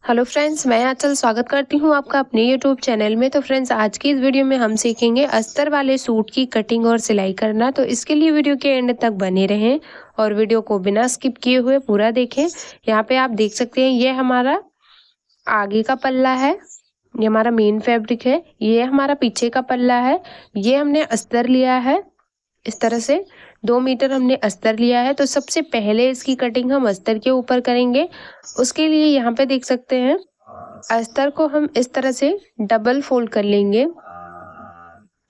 Hello friends, मैं आंचल स्वागत करती हूँ आपका अपने यूट्यूब चैनल में। तो फ्रेंड्स, आज की इस वीडियो में हम सीखेंगे अस्तर वाले सूट की कटिंग और सिलाई करना। तो इसके लिए वीडियो के एंड तक बने रहें और वीडियो को बिना स्किप किए हुए पूरा देखें। यहाँ पे आप देख सकते हैं, ये हमारा आगे का पल्ला है, ये हमारा मेन फैब्रिक है। ये हमारा पीछे का पल्ला है। ये हमने अस्तर लिया है, इस तरह से 2 मीटर हमने अस्तर लिया है। तो सबसे पहले इसकी कटिंग हम अस्तर के ऊपर करेंगे। उसके लिए यहाँ पे देख सकते हैं, अस्तर को हम इस तरह से डबल फोल्ड कर लेंगे।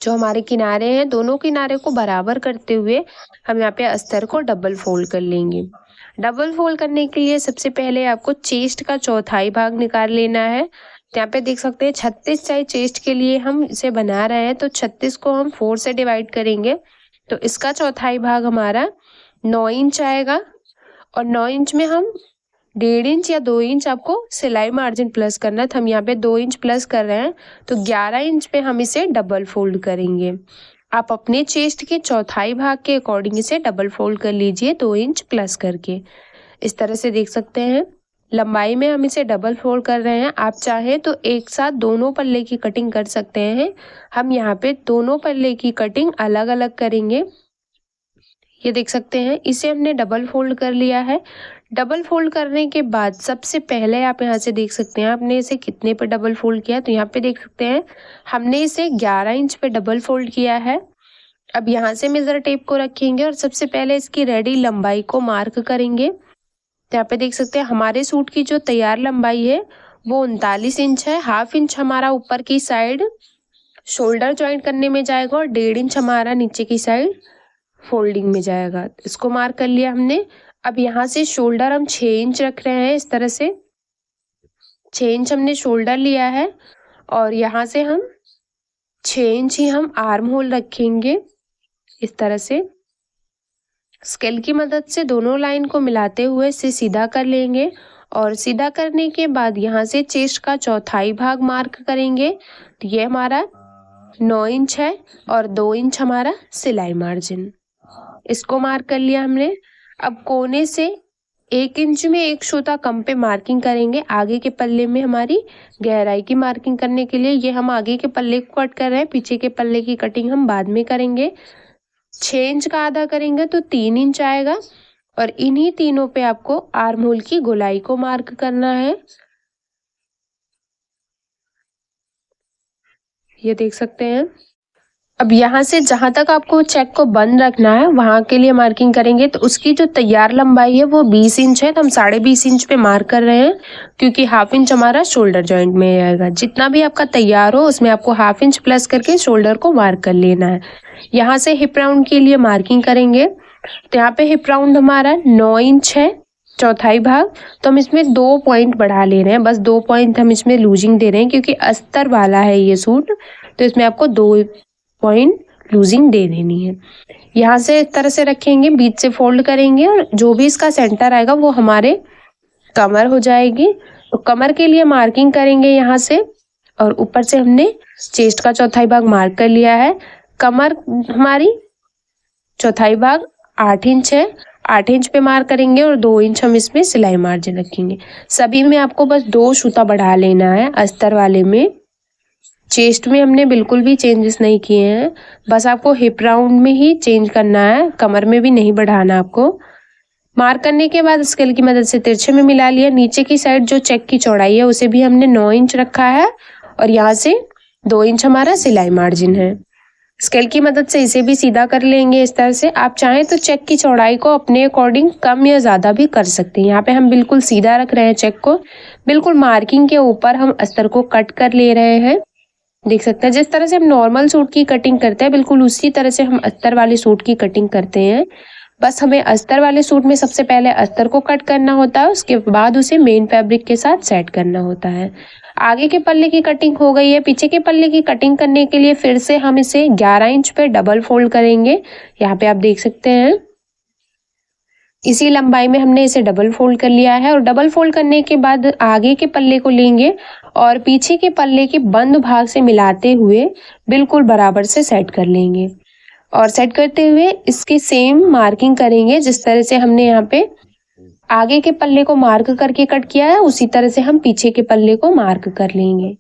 जो हमारे किनारे हैं, दोनों किनारे को बराबर करते हुए हम यहाँ पे अस्तर को डबल फोल्ड कर लेंगे। डबल फोल्ड करने के लिए सबसे पहले आपको चेस्ट का चौथाई भाग निकाल लेना है। तो यहाँ पे देख सकते हैं 36 साइज चेस्ट के लिए हम इसे बना रहे हैं। तो 36 को हम 4 से डिवाइड करेंगे, तो इसका चौथाई भाग हमारा 9 इंच आएगा। और 9 इंच में हम 1.5 इंच या 2 इंच आपको सिलाई मार्जिन प्लस करना है। तो हम यहाँ पे 2 इंच प्लस कर रहे हैं, तो 11 इंच पे हम इसे डबल फोल्ड करेंगे। आप अपने चेस्ट के चौथाई भाग के अकॉर्डिंग इसे डबल फोल्ड कर लीजिए, 2 इंच प्लस करके। इस तरह से देख सकते हैं, लंबाई में हम इसे डबल फोल्ड कर रहे हैं। आप चाहें तो एक साथ दोनों पल्ले की कटिंग कर सकते हैं। हम यहाँ पे दोनों पल्ले की कटिंग अलग अलग करेंगे। ये देख सकते हैं, इसे हमने डबल फोल्ड कर लिया है। डबल फोल्ड करने के बाद सबसे पहले आप यहाँ से देख सकते हैं, आपने इसे कितने पे डबल फोल्ड किया। तो यहाँ पे देख सकते हैं, हमने इसे 11 इंच पे डबल फोल्ड किया है। अब यहाँ से मेजर टेप को रखेंगे और सबसे पहले इसकी रेडी लंबाई को मार्क करेंगे। तो यहाँ पे देख सकते हैं, हमारे सूट की जो तैयार लंबाई है वो 39 इंच है। 1/2 इंच हमारा ऊपर की साइड शोल्डर ज्वाइंट करने में जाएगा और 1.5 इंच हमारा नीचे की साइड फोल्डिंग में जाएगा। इसको मार्क कर लिया हमने। अब यहाँ से शोल्डर हम 6 इंच रख रहे हैं। इस तरह से 6 इंच हमने शोल्डर लिया है और यहाँ से हम 6 इंच ही हम आर्म होल रखेंगे। इस तरह से स्केल की मदद से दोनों लाइन को मिलाते हुए इसे सीधा कर लेंगे और सीधा करने के बाद यहाँ से चेस्ट का चौथाई भाग मार्क करेंगे। तो ये हमारा 9 इंच है और 2 इंच हमारा सिलाई मार्जिन, इसको मार्क कर लिया हमने। अब कोने से 1 इंच में 1 सूता कम पे मार्किंग करेंगे। आगे के पल्ले में हमारी गहराई की मार्किंग करने के लिए ये हम आगे के पल्ले को कट कर रहे हैं, पीछे के पल्ले की कटिंग हम बाद में करेंगे। 6 इंच का आधा करेंगे तो 3 इंच आएगा और इन्हीं तीनों पे आपको आर्म होल की गोलाई को मार्क करना है। ये देख सकते हैं। अब यहाँ से जहाँ तक आपको चेक को बंद रखना है वहाँ के लिए मार्किंग करेंगे। तो उसकी जो तैयार लंबाई है वो 20 इंच है। तो हम 2.5 इंच पे मार्क कर रहे हैं, क्योंकि 1/2 इंच हमारा शोल्डर जॉइंट में आएगा। जितना भी आपका तैयार हो उसमें आपको 1/2 इंच प्लस करके शोल्डर को मार्क कर लेना है। यहाँ से हिप राउंड के लिए मार्किंग करेंगे। तो यहाँ पे हिप राउंड हमारा 9 इंच है, चौथाई भाग। तो हम इसमें 2 पॉइंट बढ़ा ले रहे हैं, बस 2 पॉइंट हम इसमें लूजिंग दे रहे हैं, क्योंकि अस्तर वाला है ये सूट। तो इसमें आपको 2 पॉइंट लूजिंग दे देनी है। यहाँ से इस तरह से रखेंगे, बीच से फोल्ड करेंगे और जो भी इसका सेंटर आएगा वो हमारे कमर हो जाएगी। तो कमर के लिए मार्किंग करेंगे यहाँ से, और ऊपर से हमने चेस्ट का चौथाई भाग मार्क कर लिया है। कमर हमारी चौथाई भाग 8 इंच है, 8 इंच पे मार्क करेंगे और 2 इंच हम इसमें सिलाई मार्जिन रखेंगे। सभी में आपको बस 2 सूता बढ़ा लेना है। अस्तर वाले में चेस्ट में हमने बिल्कुल भी चेंजेस नहीं किए हैं, बस आपको हिप राउंड में ही चेंज करना है, कमर में भी नहीं बढ़ाना आपको। मार्क करने के बाद स्केल की मदद से तिरछे में मिला लिया। नीचे की साइड जो चेक की चौड़ाई है उसे भी हमने 9 इंच रखा है और यहाँ से 2 इंच हमारा सिलाई मार्जिन है। स्केल की मदद से इसे भी सीधा कर लेंगे इस तरह से। आप चाहें तो चेक की चौड़ाई को अपने अकॉर्डिंग कम या ज़्यादा भी कर सकते हैं। यहाँ पे हम बिल्कुल सीधा रख रहे हैं चेक को, बिल्कुल मार्किंग के ऊपर हम अस्तर को कट कर ले रहे हैं। देख सकते हैं, जिस तरह से हम नॉर्मल सूट की कटिंग करते हैं बिल्कुल उसी तरह से हम अस्तर वाले सूट की कटिंग करते हैं। बस हमें अस्तर वाले सूट में सबसे पहले अस्तर को कट करना होता है, उसके बाद उसे मेन फैब्रिक के साथ सेट करना होता है। आगे के पल्ले की कटिंग हो गई है। पीछे के पल्ले की कटिंग करने के लिए फिर से हम इसे 11 इंच पे डबल फोल्ड करेंगे। यहाँ पे आप देख सकते हैं, इसी लंबाई में हमने इसे डबल फोल्ड कर लिया है। और डबल फोल्ड करने के बाद आगे के पल्ले को लेंगे और पीछे के पल्ले के बंद भाग से मिलाते हुए बिल्कुल बराबर से सेट कर लेंगे। और सेट करते हुए इसकी सेम मार्किंग करेंगे जिस तरह से हमने यहाँ पे आगे के पल्ले को मार्क करके कट किया है, उसी तरह से हम पीछे के पल्ले को मार्क कर लेंगे।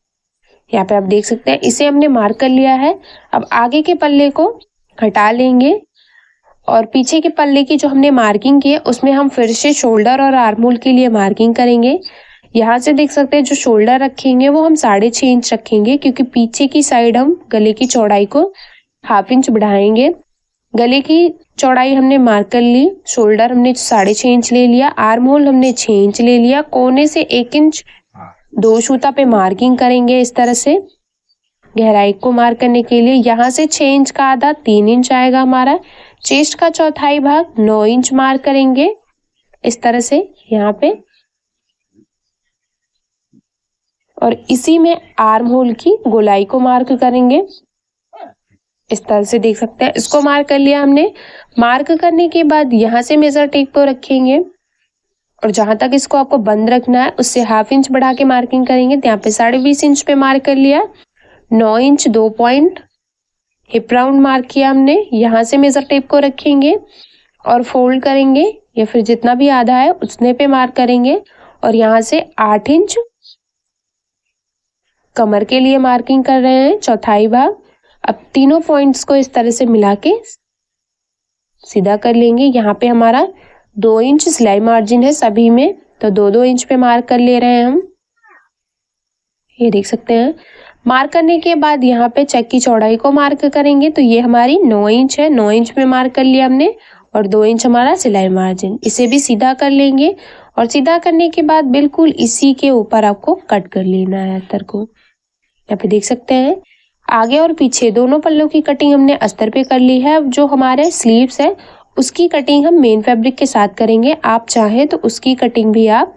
यहाँ पे आप देख सकते हैं इसे हमने मार्क कर लिया है। अब आगे के पल्ले को हटा लेंगे और पीछे के पल्ले की जो हमने मार्किंग की है उसमें हम फिर से शोल्डर और आर्म होल के लिए मार्किंग करेंगे। यहाँ से देख सकते हैं जो शोल्डर रखेंगे वो हम 6.5 इंच रखेंगे, क्योंकि पीछे की साइड हम गले की चौड़ाई को 1/2 इंच बढ़ाएंगे। गले की चौड़ाई हमने मार्क कर ली, शोल्डर हमने 6.5 इंच ले लिया, आर्म होल हमने 6 इंच ले लिया। कोने से 1 इंच 2 सूता पे मार्किंग करेंगे। इस तरह से गहराई को मार्क करने के लिए यहाँ से 6 इंच का आधा 3 इंच आएगा हमारा। चेस्ट का चौथाई भाग 9 इंच मार्क करेंगे इस तरह से यहाँ पे, और इसी में आर्म होल की गोलाई को मार्क करेंगे। इस तरह से देख सकते हैं इसको मार्क कर लिया हमने। मार्क करने के बाद यहाँ से मेजर टेप को रखेंगे और जहां तक इसको आपको बंद रखना है उससे 1/2 इंच बढ़ा के मार्किंग करेंगे। तो यहाँ पे 20.5 इंच पे मार्क कर लिया। 9 inch 2 point hip round mark किया हमने। यहाँ से मेजर टेप को रखेंगे और फोल्ड करेंगे, या फिर जितना भी आधा है उतने पे मार्क करेंगे और यहाँ से 8 इंच कमर के लिए मार्किंग कर रहे हैं, चौथाई भाग। अब तीनों पॉइंट्स को इस तरह से मिला के सीधा कर लेंगे। यहाँ पे हमारा 2 इंच सिलाई मार्जिन है सभी में, तो 2-2 इंच पे मार्क कर ले रहे हैं हम। ये देख सकते हैं। मार्क करने के बाद यहाँ पे चेक की चौड़ाई को मार्क करेंगे, तो ये हमारी 9 इंच है। 9 इंच पे मार्क कर लिया हमने और 2 इंच हमारा सिलाई मार्जिन। इसे भी सीधा कर लेंगे और सीधा करने के बाद बिल्कुल इसी के ऊपर आपको कट कर लेना है अस्तर को। यहाँ पे देख सकते हैं आगे और पीछे दोनों पल्लों की कटिंग हमने अस्तर पे कर ली है। अब जो हमारे स्लीव्स है उसकी कटिंग हम मेन फैब्रिक के साथ करेंगे। आप चाहे तो उसकी कटिंग भी आप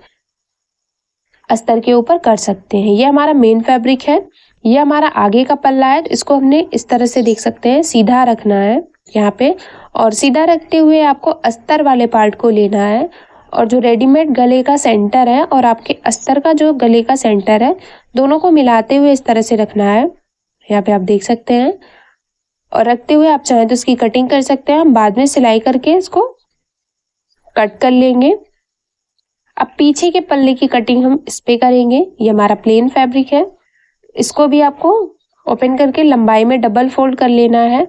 अस्तर के ऊपर कर सकते हैं। ये हमारा मेन फैब्रिक है, ये हमारा आगे का पल्ला है। तो इसको हमने इस तरह से देख सकते हैं सीधा रखना है यहाँ पे, और सीधा रखते हुए आपको अस्तर वाले पार्ट को लेना है और जो रेडीमेड गले का सेंटर है और आपके अस्तर का जो गले का सेंटर है दोनों को मिलाते हुए इस तरह से रखना है। यहाँ पे आप देख सकते हैं, और रखते हुए आप चाहें तो इसकी कटिंग कर सकते हैं। हम बाद में सिलाई करके इसको कट कर लेंगे। अब पीछे के पल्ले की कटिंग हम इस पे करेंगे। ये हमारा प्लेन फैब्रिक है, इसको भी आपको ओपन करके लंबाई में डबल फोल्ड कर लेना है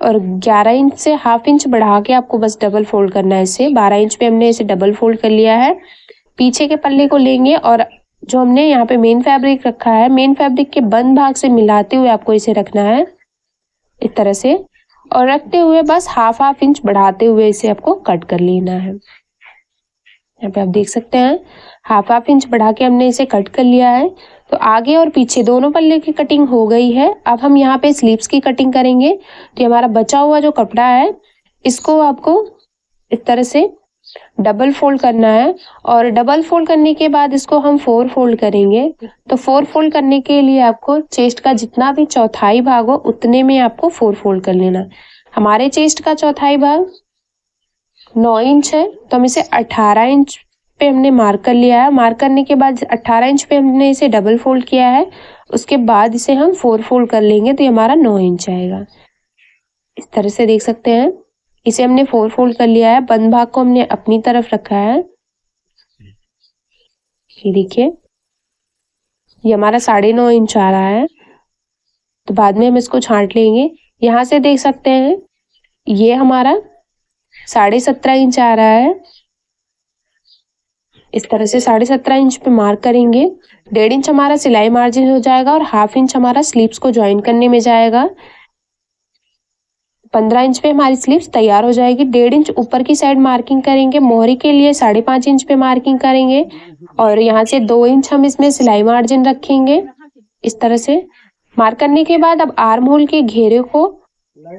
और 11 इंच से 1/2 इंच बढ़ा के आपको बस डबल फोल्ड करना है। इसे 12 इंच पे हमने इसे डबल फोल्ड कर लिया है। पीछे के पल्ले को लेंगे और जो हमने यहाँ पे मेन फैब्रिक रखा है, मेन फैब्रिक के बंद भाग से मिलाते हुए आपको इसे रखना है इस तरह से, और रखते हुए बस 1/2 इंच बढ़ाते हुए इसे आपको कट कर लेना है। यहाँ पे आप देख सकते हैं 1/2 इंच बढ़ा के हमने इसे कट कर लिया है। तो आगे और पीछे दोनों पल्ले की कटिंग हो गई है। अब हम यहाँ पे स्लीव्स की कटिंग करेंगे। तो हमारा बचा हुआ जो कपड़ा है इसको आपको इस तरह से डबल फोल्ड करना है और डबल फोल्ड करने के बाद इसको हम 4 फोल्ड करेंगे। तो 4 फोल्ड करने के लिए आपको चेस्ट का जितना भी चौथाई भाग हो उतने में आपको 4 फोल्ड कर लेना। हमारे चेस्ट का चौथाई भाग 9 इंच है, तो हम इसे 18 इंच पे हमने मार्क कर लिया है। मार्क करने के बाद 18 इंच पे हमने इसे डबल फोल्ड किया है, उसके बाद इसे हम 4 फोल्ड कर लेंगे तो ये हमारा 9 इंच आएगा। इस तरह से देख सकते हैं इसे हमने 4 फोल्ड कर लिया है। बंद भाग को हमने अपनी तरफ रखा है। ये देखिए ये हमारा 9.5 इंच आ रहा है, तो बाद में हम इसको छांट लेंगे। यहाँ से देख सकते हैं ये हमारा 17.5 इंच आ रहा है। इस तरह से 17.5 इंच पे मार्क करेंगे। 1.5 इंच हमारा सिलाई मार्जिन हो जाएगा और 1/2 इंच हमारा स्लीव्स को ज्वाइन करने में जाएगा। 15 इंच पे हमारी स्लीव्स तैयार हो जाएगी। 1.5 इंच ऊपर की साइड मार्किंग करेंगे। मोहरी के लिए 5.5 इंच पे मार्किंग करेंगे और यहाँ से 2 इंच हम इसमें सिलाई मार्जिन रखेंगे। इस तरह से मार्क करने के बाद अब आर्म होल के घेरे को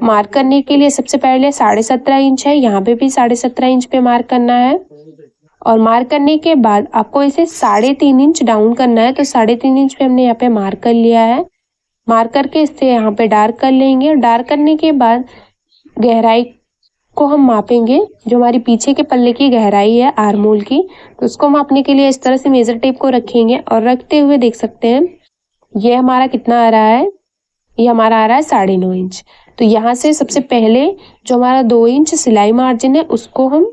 मार्क करने के लिए सबसे पहले 17.5 इंच है, यहाँ पे भी 17.5 इंच पे मार्क करना है और मार्क करने के बाद आपको इसे 3.5 इंच डाउन करना है। तो 3.5 इंच पे हमने यहाँ पे मार्क कर लिया है। मार्क करके इससे यहाँ पे डार्क कर लेंगे। डार्क करने के बाद गहराई को हम मापेंगे। जो हमारी पीछे के पल्ले की गहराई है आर्म होल की, तो उसको मापने के लिए इस तरह से मेजर टेप को रखेंगे और रखते हुए देख सकते हैं ये हमारा कितना आ रहा है, ये हमारा आ रहा है 9.5 इंच। तो यहाँ से सबसे पहले जो हमारा 2 इंच सिलाई मार्जिन है उसको हम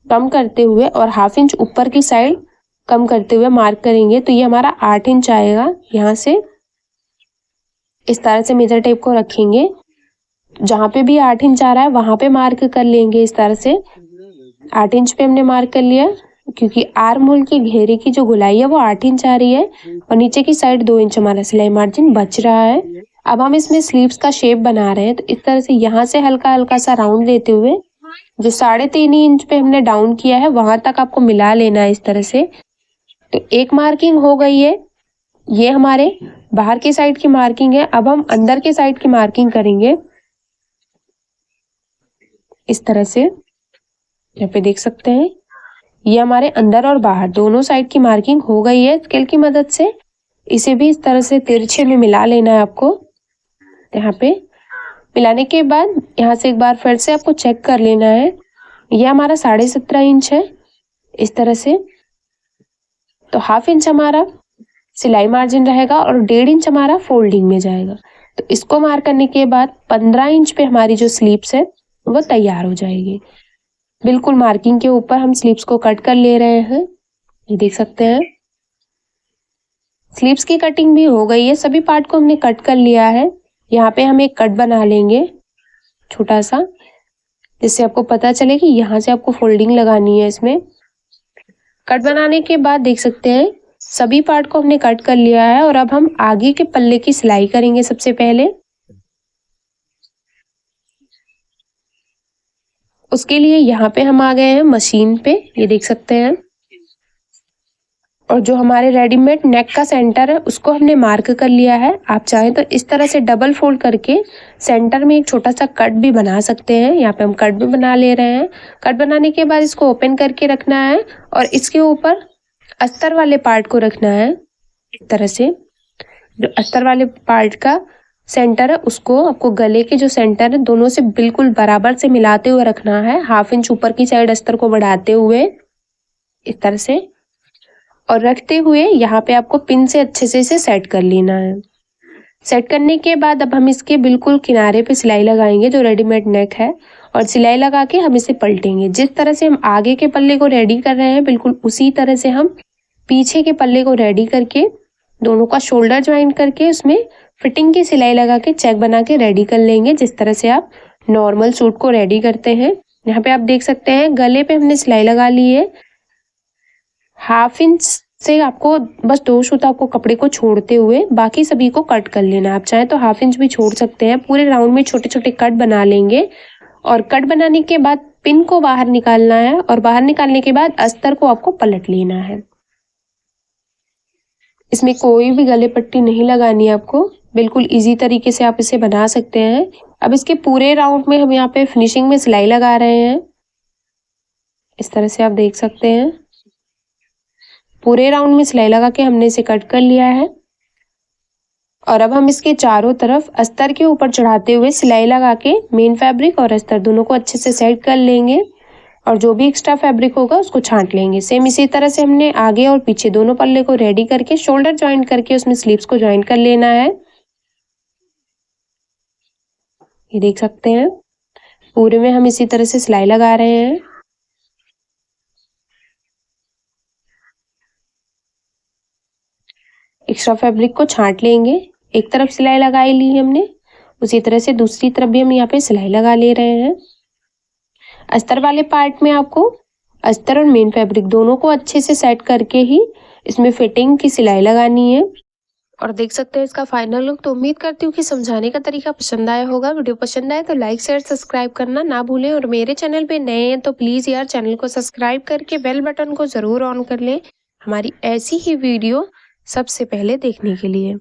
कम करते हुए और 1/2 इंच ऊपर की साइड कम करते हुए मार्क करेंगे। तो ये हमारा 8 इंच आएगा। यहाँ से इस तरह से मेजर टेप को रखेंगे, जहाँ पे भी 8 इंच आ रहा है वहाँ पे मार्क कर लेंगे। इस तरह से 8 इंच पे हमने मार्क कर लिया, क्योंकि आर्म होल की घेरे की जो गोलाई है वो 8 इंच आ रही है और नीचे की साइड 2 इंच हमारा सिलाई मार्जिन बच रहा है। अब हम इसमें स्लीव्स का शेप बना रहे हैं, तो इस तरह से यहाँ से हल्का हल्का सा राउंड लेते हुए जो 3.5 इंच पे हमने डाउन किया है वहां तक आपको मिला लेना है इस तरह से। तो एक मार्किंग हो गई है, ये हमारे बाहर की साइड की मार्किंग है। अब हम अंदर के साइड की मार्किंग करेंगे इस तरह से। यहाँ पे देख सकते हैं ये हमारे अंदर और बाहर दोनों साइड की मार्किंग हो गई है स्केल की मदद से। इसे भी इस तरह से तिरछे में मिला लेना है आपको। यहाँ पे मिलाने के बाद यहाँ से एक बार फिर से आपको चेक कर लेना है। ये हमारा 17.5 इंच है इस तरह से। तो 1/2 इंच हमारा सिलाई मार्जिन रहेगा और 1.5 इंच हमारा फोल्डिंग में जाएगा। तो इसको मार्क करने के बाद 15 इंच पे हमारी जो स्लीव्स है वो तैयार हो जाएगी। बिल्कुल मार्किंग के ऊपर हम स्लीव्स को कट कर ले रहे हैं, ये देख सकते हैं। स्लीव्स की कटिंग भी हो गई है, सभी पार्ट को हमने कट कर लिया है। यहाँ पे हम एक कट बना लेंगे छोटा सा, जिससे आपको पता चले कि यहाँ से आपको फोल्डिंग लगानी है इसमें। कट बनाने के बाद देख सकते हैं सभी पार्ट को हमने कट कर लिया है और अब हम आगे के पल्ले की सिलाई करेंगे सबसे पहले। उसके लिए यहाँ पे हम आ गए हैं मशीन पे, ये देख सकते हैं। और जो हमारे रेडीमेड नेक का सेंटर है उसको हमने मार्क कर लिया है। आप चाहें तो इस तरह से डबल फोल्ड करके सेंटर में एक छोटा सा कट भी बना सकते हैं। यहाँ पे हम कट भी बना ले रहे हैं। कट बनाने के बाद इसको ओपन करके रखना है और इसके ऊपर अस्तर वाले पार्ट को रखना है इस तरह से। जो अस्तर वाले पार्ट का सेंटर है उसको आपको गले के जो सेंटर है दोनों से बिल्कुल बराबर से मिलाते हुए रखना है। 1/2 इंच ऊपर की साइड अस्तर को बढ़ाते हुए इस तरह से और रखते हुए यहाँ पे आपको पिन से अच्छे से इसे सेट कर लेना है। सेट करने के बाद अब हम इसके बिल्कुल किनारे पे सिलाई लगाएंगे जो रेडीमेड नेक है, और सिलाई लगा के हम इसे पलटेंगे। जिस तरह से हम आगे के पल्ले को रेडी कर रहे हैं बिल्कुल उसी तरह से हम पीछे के पल्ले को रेडी करके दोनों का शोल्डर ज्वाइन करके उसमें फिटिंग की सिलाई लगा के चेक बना के रेडी कर लेंगे, जिस तरह से आप नॉर्मल सूट को रेडी करते हैं। यहाँ पे आप देख सकते हैं गले पे हमने सिलाई लगा ली है। 1/2 इंच से आपको बस 2 सूत आपको कपड़े को छोड़ते हुए बाकी सभी को कट कर लेना। आप चाहें तो 1/2 इंच भी छोड़ सकते हैं। पूरे राउंड में छोटे छोटे कट बना लेंगे और कट बनाने के बाद पिन को बाहर निकालना है और बाहर निकालने के बाद अस्तर को आपको पलट लेना है। इसमें कोई भी गले पट्टी नहीं लगानी है आपको, बिल्कुल इजी तरीके से आप इसे बना सकते हैं। अब इसके पूरे राउंड में हम यहाँ पे फिनिशिंग में सिलाई लगा रहे हैं, इस तरह से आप देख सकते हैं। पूरे राउंड में सिलाई लगा के हमने इसे कट कर लिया है और अब हम इसके चारों तरफ अस्तर के ऊपर चढ़ाते हुए सिलाई लगा के मेन फैब्रिक और अस्तर दोनों को अच्छे से सेट कर लेंगे और जो भी एक्स्ट्रा फैब्रिक होगा उसको छांट लेंगे। सेम इसी तरह से हमने आगे और पीछे दोनों पल्ले को रेडी करके शोल्डर ज्वाइन करके उसमें स्लीव्स को ज्वाइन कर लेना है, ये देख सकते हैं। पूरे में हम इसी तरह से सिलाई लगा रहे हैं। एक्स्ट्रा फैब्रिक को छांट लेंगे। एक तरफ सिलाई लगाई ली हमने, उसी तरह से दूसरी तरफ भी हम यहाँ पे सिलाई लगा ले रहे हैं। अस्तर वाले पार्ट में आपको अस्तर और मेन फैब्रिक दोनों को अच्छे से सेट करके ही इसमें फिटिंग की सिलाई लगानी है। और देख सकते हैं इसका फाइनल लुक। तो उम्मीद करती हूँ कि समझाने का तरीका पसंद आया होगा। वीडियो पसंद आए तो लाइक शेयर सब्सक्राइब करना ना भूलें और मेरे चैनल पे नए हैं तो प्लीज़ यार चैनल को सब्सक्राइब करके बेल बटन को ज़रूर ऑन कर लें हमारी ऐसी ही वीडियो सबसे पहले देखने के लिए।